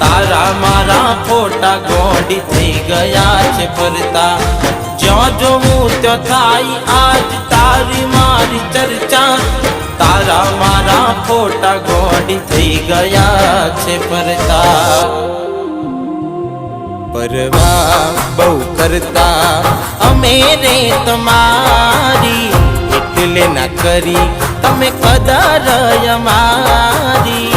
तारा मारा फोटा गोडी थई गया छे फरता। जो जोऊं त्यो थाई आज तारी मारी चर्चा। तारा मारा फोटा गोडी थई गया छे फरता। परवाह बहु करता अमे रे तमारी, एटले ना करी तमे कदर अमारी।